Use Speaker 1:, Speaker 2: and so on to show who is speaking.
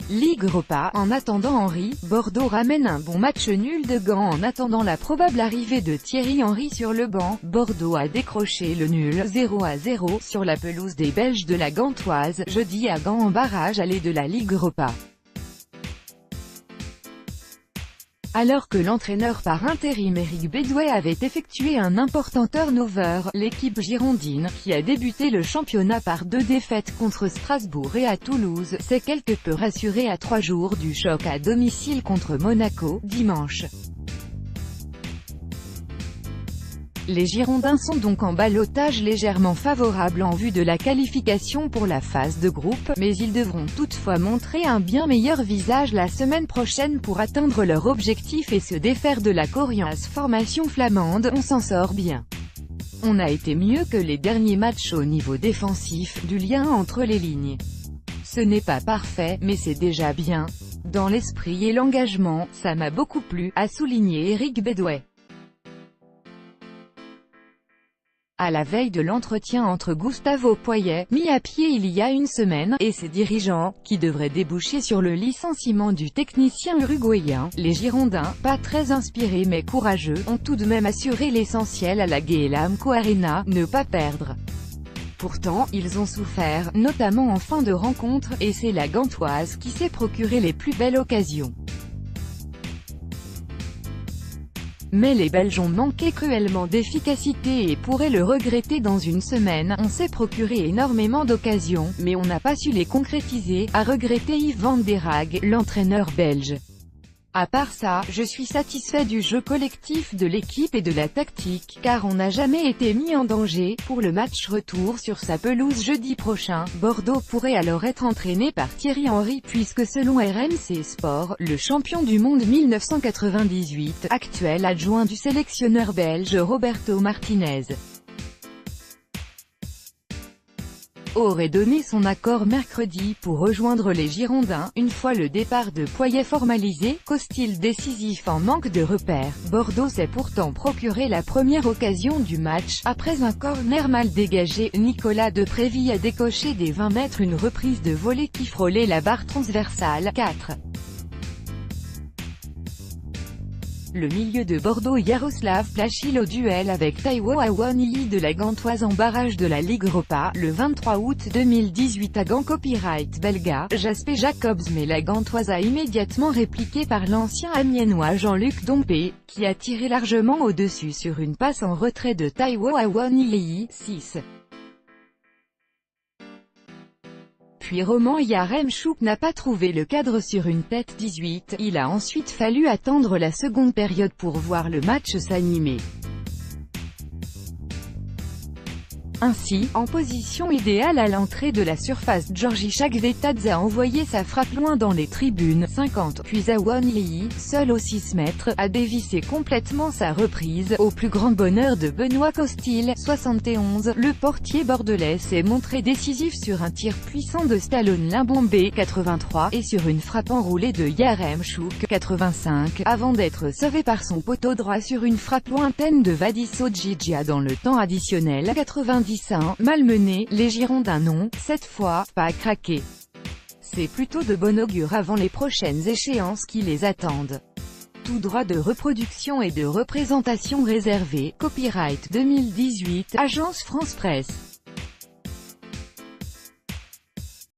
Speaker 1: Ligue Europa. En attendant Henry, Bordeaux ramène un bon match nul de Gand. En attendant la probable arrivée de Thierry Henry sur le banc, Bordeaux a décroché le nul, 0-0, sur la pelouse des Belges de la Gantoise, jeudi à Gand en barrage aller de la Ligue Europa. Alors que l'entraîneur par intérim Eric Bédouet avait effectué un important turnover, l'équipe girondine, qui a débuté le championnat par 2 défaites contre Strasbourg et à Toulouse, s'est quelque peu rassurée à 3 jours du choc à domicile contre Monaco, dimanche. Les Girondins sont donc en ballottage légèrement favorable en vue de la qualification pour la phase de groupe, mais ils devront toutefois montrer un bien meilleur visage la semaine prochaine pour atteindre leur objectif et se défaire de la coriace formation flamande. On s'en sort bien. On a été mieux que les derniers matchs au niveau défensif, du lien entre les lignes. Ce n'est pas parfait, mais c'est déjà bien. Dans l'esprit et l'engagement, ça m'a beaucoup plu, a souligné Eric Bédouet. À la veille de l'entretien entre Gustavo Poyet, mis à pied il y a une semaine, et ses dirigeants, qui devrait déboucher sur le licenciement du technicien uruguayen, les Girondins, pas très inspirés mais courageux, ont tout de même assuré l'essentiel à la Guélamco Arena, ne pas perdre. Pourtant, ils ont souffert, notamment en fin de rencontre, et c'est la Gantoise qui s'est procuré les plus belles occasions. Mais les Belges ont manqué cruellement d'efficacité et pourraient le regretter dans une semaine. On s'est procuré énormément d'occasions, mais on n'a pas su les concrétiser, a regretté Yves Van der Haag, l'entraîneur belge. À part ça, je suis satisfait du jeu collectif de l'équipe et de la tactique, car on n'a jamais été mis en danger. Pour le match retour sur sa pelouse jeudi prochain, Bordeaux pourrait alors être entraîné par Thierry Henry puisque selon RMC Sport, le champion du monde 1998, actuel adjoint du sélectionneur belge Roberto Martinez, aurait donné son accord mercredi pour rejoindre les Girondins, une fois le départ de Poyet formalisé. Qu'au-style décisif en manque de repères, Bordeaux s'est pourtant procuré la première occasion du match, après un corner mal dégagé. Nicolas Depréville a décoché des 20 mètres une reprise de volée qui frôlait la barre transversale. 4. Le milieu de Bordeaux Yaroslav Plachil au duel avec Taiwo Awoniyi de la Gantoise en barrage de la Ligue Europa, le 23 août 2018 à Gand. Copyright belga, Jasper Jacobs, mais la Gantoise a immédiatement répliqué par l'ancien amiénois Jean-Luc Dompé, qui a tiré largement au-dessus sur une passe en retrait de Taiwo Awoniyi. 6. Puis Roman Yaremchuk n'a pas trouvé le cadre sur une tête. 18. Il a ensuite fallu attendre la seconde période pour voir le match s'animer. Ainsi, en position idéale à l'entrée de la surface, Georgi Chakvetadze a envoyé sa frappe loin dans les tribunes. 50. Puis Awoniyi, seul aux 6 mètres, a dévissé complètement sa reprise, au plus grand bonheur de Benoît Costil. 71. Le portier bordelais s'est montré décisif sur un tir puissant de Stallone Limbombé. 83. Et sur une frappe enroulée de Yaremchuk. 85. Avant d'être sauvé par son poteau droit sur une frappe lointaine de Vadiso Djidja dans le temps additionnel. 90. Malmenés, les Girondins n'ont, cette fois, pas craqué. C'est plutôt de bon augure avant les prochaines échéances qui les attendent. Tout droit de reproduction et de représentation réservé. Copyright 2018, Agence France Presse.